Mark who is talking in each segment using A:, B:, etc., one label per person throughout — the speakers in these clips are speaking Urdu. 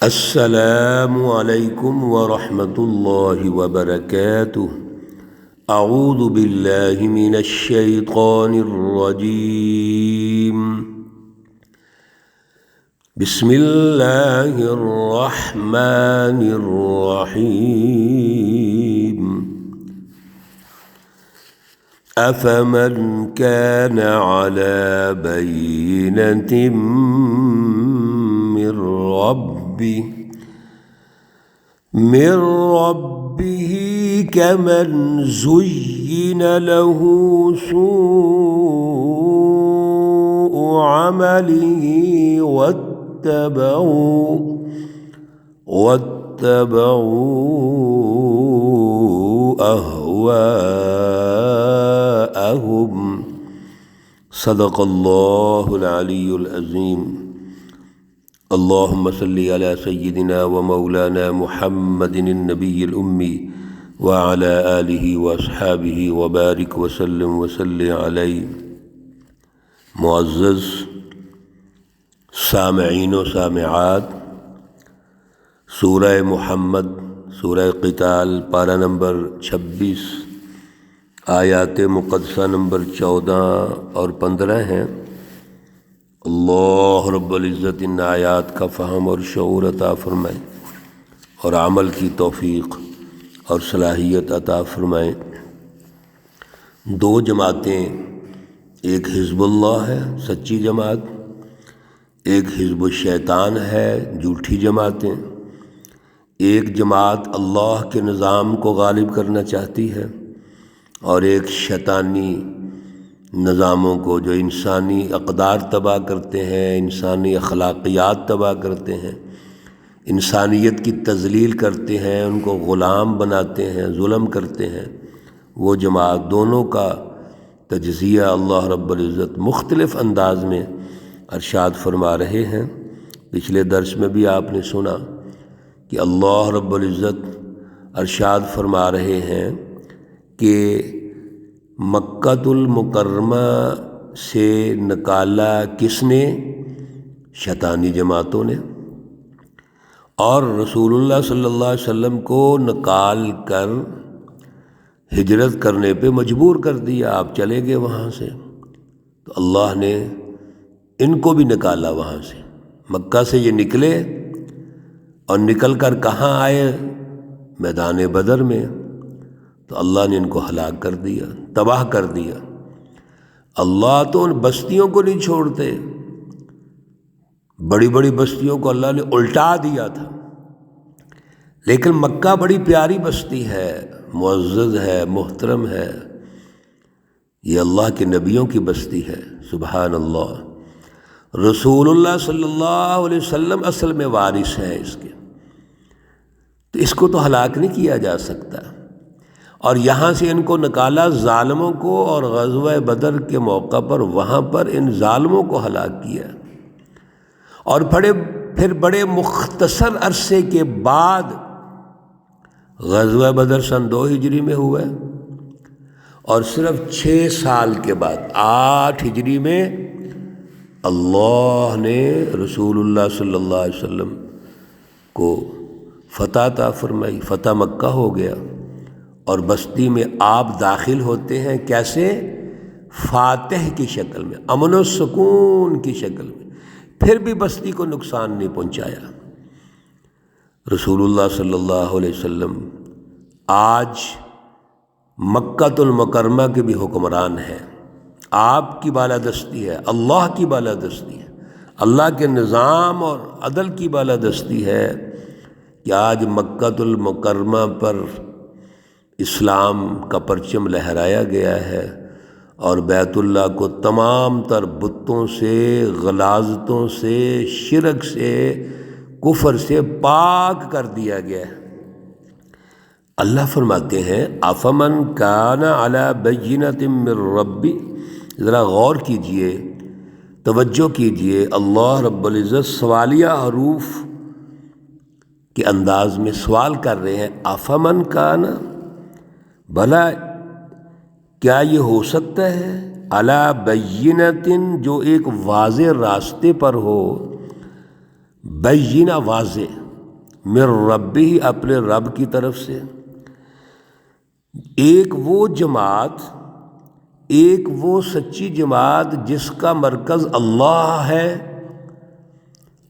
A: السلام علیکم ورحمۃ اللہ وبرکاتہ۔ اعوذ باللہ من الشیطان الرجیم۔ بسم اللہ الرحمن الرحیم۔ افمن كان على بينة من ربه كمن زين له سوء عمله واتبعوا أهواءهم۔ صدق اللہ العلی العظیم۔ اللہم صلی علی سیدنا و مولانا محمد النبی الامی وعلی آلہ واصحابہ وبارک وسلم علیہ۔ معزز سامعین و سامعات، سورہ محمد، سورہ قتال، پارہ نمبر 26، آیات مقدسہ نمبر 14 اور 15 ہیں۔ اللہ رب العزت ان آیات کا فہم اور شعور عطا فرمائے اور عمل کی توفیق اور صلاحیت عطا فرمائے۔ دو جماعتیں، ایک حزب اللہ ہے سچی جماعت، ایک حزب الشیطان ہے جھوٹی جماعتیں۔ ایک جماعت اللہ کے نظام کو غالب کرنا چاہتی ہے اور ایک شیطانی نظاموں کو، جو انسانی اقدار تباہ کرتے ہیں، انسانی اخلاقیات تباہ کرتے ہیں، انسانیت کی تذلیل کرتے ہیں، ان کو غلام بناتے ہیں، ظلم کرتے ہیں، وہ جماعت، دونوں کا تجزیہ اللہ رب العزت مختلف انداز میں ارشاد فرما رہے ہیں۔ پچھلے درس میں بھی آپ نے سنا کہ اللہ رب العزت ارشاد فرما رہے ہیں کہ مکۃ المکرمہ سے نکالا کس نے؟ شیطانی جماعتوں نے، اور رسول اللہ صلی اللہ علیہ وسلم کو نکال کر ہجرت کرنے پہ مجبور کر دیا، آپ چلے گئے وہاں سے، تو اللہ نے ان کو بھی نکالا وہاں سے۔ مکہ سے یہ نکلے اور نکل کر کہاں آئے؟ میدان بدر میں، تو اللہ نے ان کو ہلاک کر دیا، تباہ کر دیا۔ اللہ تو ان بستیوں کو نہیں چھوڑتے، بڑی بڑی بستیوں کو اللہ نے الٹا دیا تھا، لیکن مکہ بڑی پیاری بستی ہے، معزز ہے، محترم ہے، یہ اللہ کے نبیوں کی بستی ہے۔ سبحان اللہ۔ رسول اللہ صلی اللہ علیہ وسلم اصل میں وارث ہیں اس کے، تو اس کو تو ہلاک نہیں کیا جا سکتا۔ اور یہاں سے ان کو نکالا ظالموں کو، اور غزوہ بدر کے موقع پر وہاں پر ان ظالموں کو ہلاک کیا، اور پھر بڑے مختصر عرصے کے بعد غزوہ بدر سن 2 ہجری میں ہوا ہے، اور صرف 6 سال کے بعد 8 ہجری میں اللہ نے رسول اللہ صلی اللہ علیہ وسلم کو فتح عطا فرمائی، فتح مکہ ہو گیا، اور بستی میں آپ داخل ہوتے ہیں کیسے؟ فاتح کی شکل میں، امن و سکون کی شکل میں، پھر بھی بستی کو نقصان نہیں پہنچایا۔ رسول اللہ صلی اللہ علیہ وسلم آج مکۃ المکرمہ کے بھی حکمران ہیں، آپ کی بالادستی ہے، اللہ کی بالادستی ہے، اللہ کے نظام اور عدل کی بالادستی ہے کہ آج مکۃ المکرمہ پر اسلام کا پرچم لہرایا گیا ہے، اور بیت اللہ کو تمام تر بتوں سے، غلاظتوں سے، شرک سے، کفر سے پاک کر دیا گیا ہے۔ اللہ فرماتے ہیں افمن کان علی بینۃ من ربی، ذرا غور کیجئے، توجہ کیجئے، اللہ رب العزت سوالیہ حروف کے انداز میں سوال کر رہے ہیں، افمن کان، بھلا کیا یہ ہو سکتا ہے علی بینۃ، جو ایک واضح راستے پر ہو، بینہ واضح، من ربہ اپنے رب کی طرف سے۔ ایک وہ جماعت، ایک وہ سچی جماعت جس کا مرکز اللہ ہے،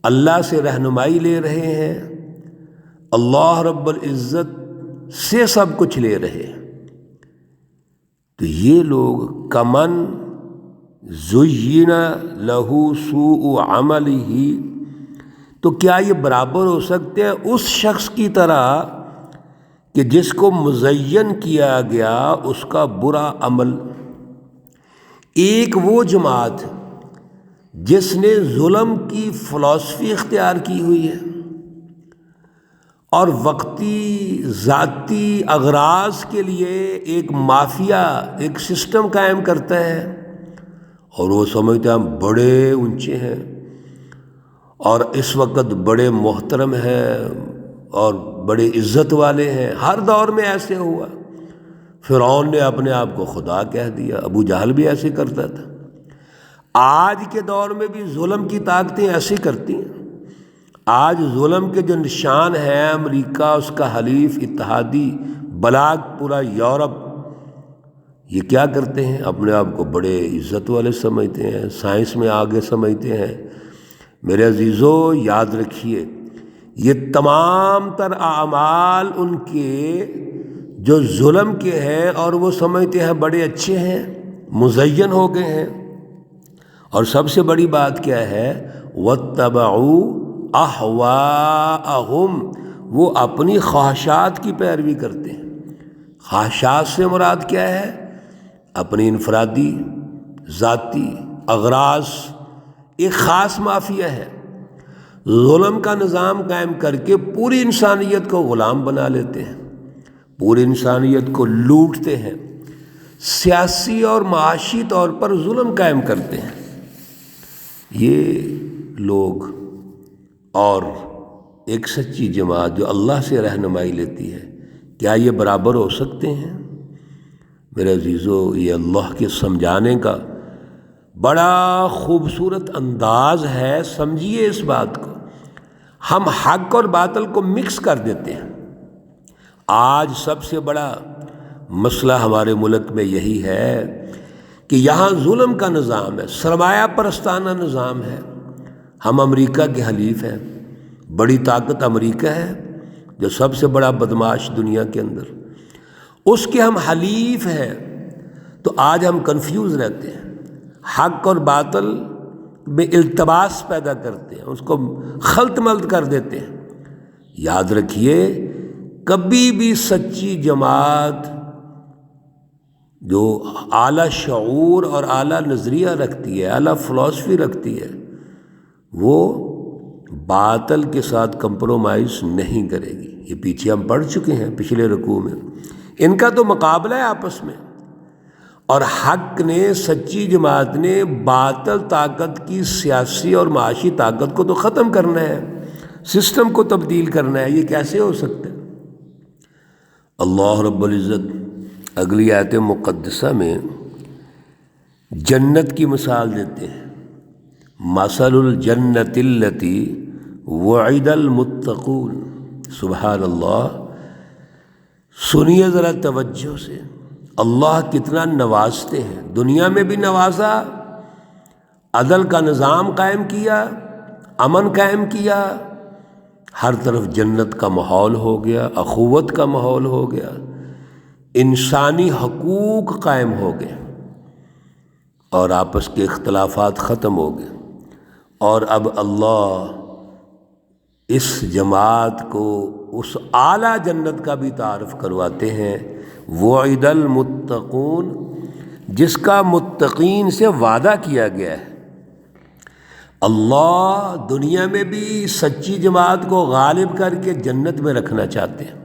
A: اللہ سے رہنمائی لے رہے ہیں، اللہ رب العزت سے سب کچھ لے رہے ہیں، تو یہ لوگ کمن زین لہ سوء عملہ، تو کیا یہ برابر ہو سکتے ہیں اس شخص کی طرح کہ جس کو مزین کیا گیا اس کا برا عمل؟ ایک وہ جماعت جس نے ظلم کی فلسفی اختیار کی ہوئی ہے اور وقتی ذاتی اغراض کے لیے ایک مافیا، ایک سسٹم قائم کرتا ہے، اور وہ سمجھتے ہیں ہم بڑے اونچے ہیں اور اس وقت بڑے محترم ہیں اور بڑے عزت والے ہیں۔ ہر دور میں ایسے ہوا، فرعون نے اپنے آپ کو خدا کہہ دیا، ابو جہل بھی ایسے کرتا تھا۔ آج کے دور میں بھی ظلم کی طاقتیں ایسے کرتی ہیں۔ آج ظلم کے جو نشان ہیں، امریکہ، اس کا حلیف اتحادی بلاک، پورا یورپ، یہ کیا کرتے ہیں؟ اپنے آپ کو بڑے عزت والے سمجھتے ہیں، سائنس میں آگے سمجھتے ہیں۔ میرے عزیزو یاد رکھیے، یہ تمام تر اعمال ان کے جو ظلم کے ہیں اور وہ سمجھتے ہیں بڑے اچھے ہیں، مزین ہو گئے ہیں۔ اور سب سے بڑی بات کیا ہے؟ وَاتَّبَعُوا أَهْوَاءَهُمْ، وہ اپنی خواہشات کی پیروی کرتے ہیں۔ خواہشات سے مراد کیا ہے؟ اپنی انفرادی ذاتی اغراض، ایک خاص مافیا ہے، ظلم کا نظام قائم کر کے پوری انسانیت کو غلام بنا لیتے ہیں، پوری انسانیت کو لوٹتے ہیں، سیاسی اور معاشی طور پر ظلم قائم کرتے ہیں۔ یہ لوگ اور ایک سچی جماعت جو اللہ سے رہنمائی لیتی ہے، کیا یہ برابر ہو سکتے ہیں؟ میرے عزیزو، یہ اللہ کے سمجھانے کا بڑا خوبصورت انداز ہے۔ سمجھیے اس بات کو، ہم حق اور باطل کو مکس کر دیتے ہیں۔ آج سب سے بڑا مسئلہ ہمارے ملک میں یہی ہے کہ یہاں ظلم کا نظام ہے، سرمایہ پرستانہ نظام ہے۔ ہم امریکہ کے حلیف ہیں، بڑی طاقت امریکہ ہے جو سب سے بڑا بدماش دنیا کے اندر، اس کے ہم حلیف ہیں، تو آج ہم کنفیوز رہتے ہیں، حق اور باطل میں التباس پیدا کرتے ہیں، اس کو خلط ملط کر دیتے ہیں۔ یاد رکھیے، کبھی بھی سچی جماعت جو اعلیٰ شعور اور اعلیٰ نظریہ رکھتی ہے، اعلیٰ فلسفی رکھتی ہے، وہ باطل کے ساتھ کمپرومائز نہیں کرے گی۔ یہ پیچھے ہم پڑھ چکے ہیں پچھلے رکوع میں، ان کا تو مقابلہ ہے آپس میں، اور حق نے، سچی جماعت نے باطل طاقت کی سیاسی اور معاشی طاقت کو تو ختم کرنا ہے، سسٹم کو تبدیل کرنا ہے۔ یہ کیسے ہو سکتا ہے؟ اللہ رب العزت اگلی آیت مقدسہ میں جنت کی مثال دیتے ہیں، مثل الجنت التی وعد المتقون۔ سبحان اللہ، سنیے ذرا توجہ سے، اللہ کتنا نوازتے ہیں، دنیا میں بھی نوازا، عدل کا نظام قائم کیا، امن قائم کیا، ہر طرف جنت کا ماحول ہو گیا، اخوت کا ماحول ہو گیا، انسانی حقوق قائم ہو گئے اور آپس کے اختلافات ختم ہو گئے۔ اور اب اللہ اس جماعت کو اس اعلیٰ جنت کا بھی تعارف کرواتے ہیں، وعد المتقون، جس کا متقین سے وعدہ کیا گیا ہے۔ اللہ دنیا میں بھی سچی جماعت کو غالب کر کے جنت میں رکھنا چاہتے ہیں،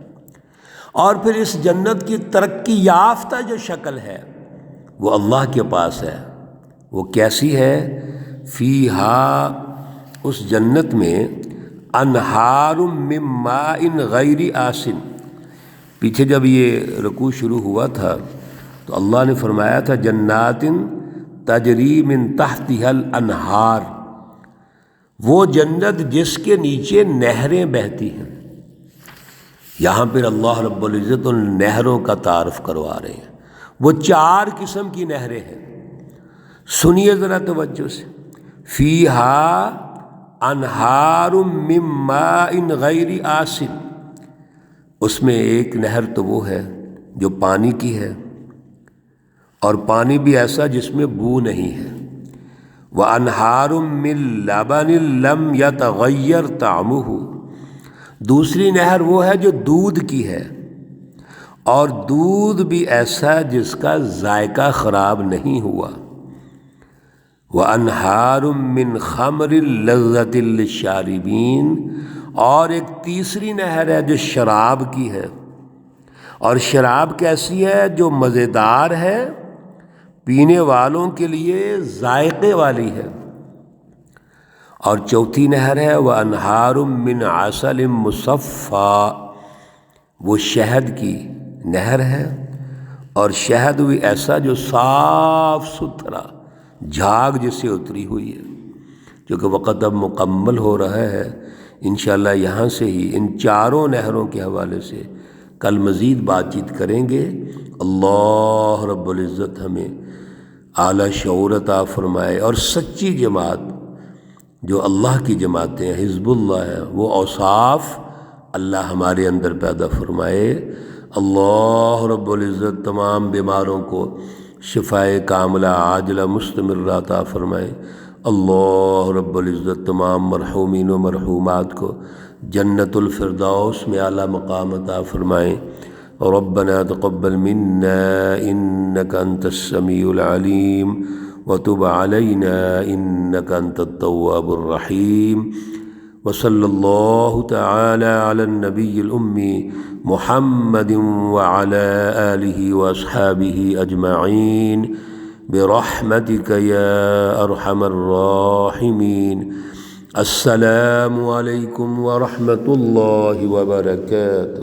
A: اور پھر اس جنت کی ترقی یافتہ جو شکل ہے وہ اللہ کے پاس ہے۔ وہ کیسی ہے؟ فیہا، اس جنت میں، انہار من ماء غیر آسن۔ پیچھے جب یہ رکوع شروع ہوا تھا تو اللہ نے فرمایا تھا جنات تجری من تحتها الانہار، وہ جنت جس کے نیچے نہریں بہتی ہیں۔ یہاں پھر اللہ رب العزت ان نہروں کا تعارف کروا رہے ہیں۔ وہ 4 قسم کی نہریں ہیں، سنیے ذرا توجہ سے۔ فیہا انہار من ماء غیر آسن، اس میں ایک نہر تو وہ ہے جو پانی کی ہے، اور پانی بھی ایسا جس میں بو نہیں ہے۔ وَأَنْهَارٌ مِّن لَبَنٍ لَّمْ يَتَغَيَّرْ طَعْمُهُ، دوسری نہر وہ ہے جو دودھ کی ہے، اور دودھ بھی ایسا جس کا ذائقہ خراب نہیں ہوا۔ وَأَنْهَارٌ مِّنْ خَمْرٍ لَذَّةٍ لِّلشَّارِبِينَ، اور ایک تیسری نہر ہے جو شراب کی ہے، اور شراب کیسی ہے؟ جو مزیدار ہے، پینے والوں کے لیے ذائقے والی ہے۔ اور چوتھی نہر ہے وَأَنْهَارٌ مِّنْ عَسَلٍ مُّصَفًّى، وہ شہد کی نہر ہے، اور شہد بھی ایسا جو صاف ستھرا، جھاگ جسے اتری ہوئی ہے۔ کیونکہ وقت اب مکمل ہو رہا ہے، انشاءاللہ یہاں سے ہی ان 4 نہروں کے حوالے سے کل مزید بات چیت کریں گے۔ اللہ رب العزت ہمیں اعلیٰ شعور عطا فرمائے، اور سچی جماعت جو اللہ کی جماعتیں ہیں، حزب اللہ ہیں، وہ اوصاف اللہ ہمارے اندر پیدا فرمائے۔ اللہ رب العزت تمام بیماروں کو شفائے کاملہ عاجلہ مستمرہ عطا فرمائے۔ اللہ رب العزت تمام مرحومین و مرحومات کو جنت الفردوس میں اعلیٰ مقام عطا فرمائیں۔ ربنا تقبل منا انك انت السميع العليم وتب علينا انك انت التواب الرحيم، وصلى الله تعالى على النبي الأمي محمد وعلى آله وأصحابه أجمعين برحمتك يا أرحم الراحمين۔ السلام عليكم ورحمة الله وبركاته۔